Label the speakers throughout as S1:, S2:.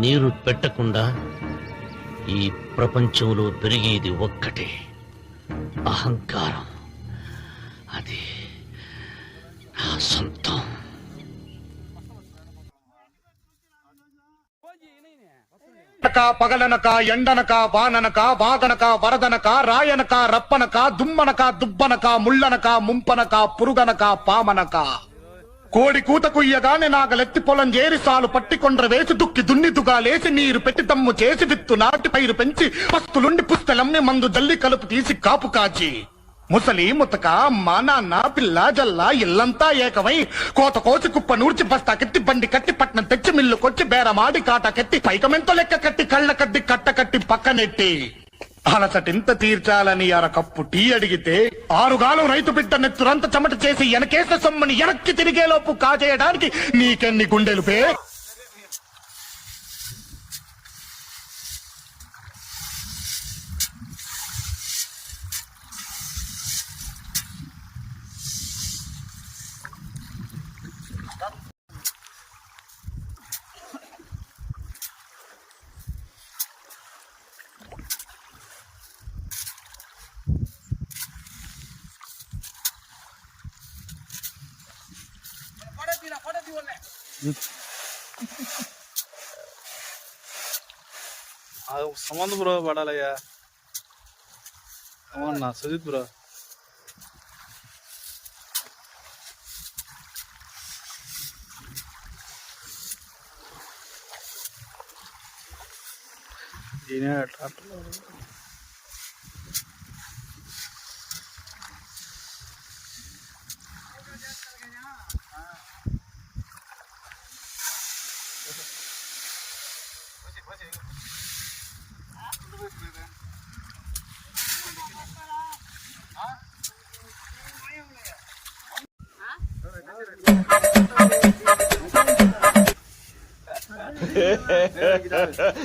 S1: నీరు పెట్టకుండా ఈ ప్రపంచంలో పెరిగేది ఒక్కటే, అహంకారం. అది నా సొంతం.
S2: పగలనక ఎండనక వాననక వాదనక వరదనక రాయనక రప్పనక దుమ్మనక దుబ్బనక ముళ్ళనక ముంపనక పురుగనక పామనక కోడి కూత కుయ్యగానే నాగలెత్తి పొలం చేరి సాలు పట్టికొండ్ర వేసి దుక్కి దున్నిదుగా లేసి నీరు పెట్టి దమ్ము చేసి విత్తు నాటి పైరు పెంచి పస్తులుండి పుస్తలమ్మి మందు జల్లి కలుపు తీసి కాపు కాచి ముసలి ముతక అమ్మ నాన్న పిల్ల జల్ల ఇల్లంతా ఏకమై కోత కోసి కుప్ప నూర్చి బస్తా కెత్తి బండి కట్టి పట్నం తెచ్చి మిల్లు కొచ్చి బేరమాడి కాట కెత్తి పైకమెంతో లెక్క కట్టి కళ్ళ కద్ది కట్ట కట్టి పక్కనెట్టి అలసటింత తీర్చాలని అరకప్పు టీ అడిగితే 6 గాలం రైతు బిడ్డ నెత్తురంత చెమట చేసి ఎనకేస సొమ్మని ఎనక్కి తిరిగేలోపు కాజేయడానికి నీకెన్ని గుండెలు పే.
S3: సమంత బ్రో పడాలయ్యా. అవునా సుజిత్ బ్రో దీనే అట్లా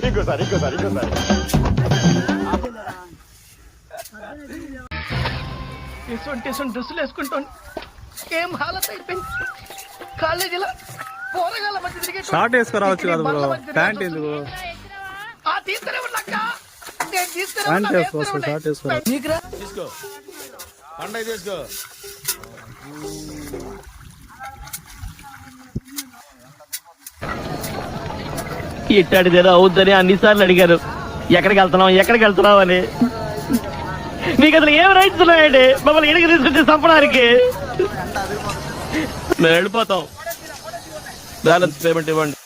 S4: ఇంకోసారి
S5: డ్రెస్సులు వేసుకుంటాను. ఏం హాలత్ అయిపోయింది కాలేజీలో. పోరగాల మధ్య తిరిగే
S3: షార్ట్ వేసుకురావచ్చు కదా బ్రో, ప్యాంట్ ఎందుకు?
S5: తీసుకునే ఉన్నాక
S3: ప్యాంట్ వేసుకోవచ్చు, షార్ట్ వేసుకోరా.
S4: తీసుకో పండగ తీసుకో.
S1: ఇట్టాడిదేదో అవుద్దని అన్నిసార్లు అడిగారు, ఎక్కడికి వెళ్తున్నావు అని. మీకు అసలు ఏం రైట్స్ ఉన్నాయండి మమ్మల్ని ఇడికి తీసుకొచ్చి చంపడానికి? మేము వెళ్ళిపోతాం, బ్యాలెన్స్ పేమెంట్ ఇవ్వండి.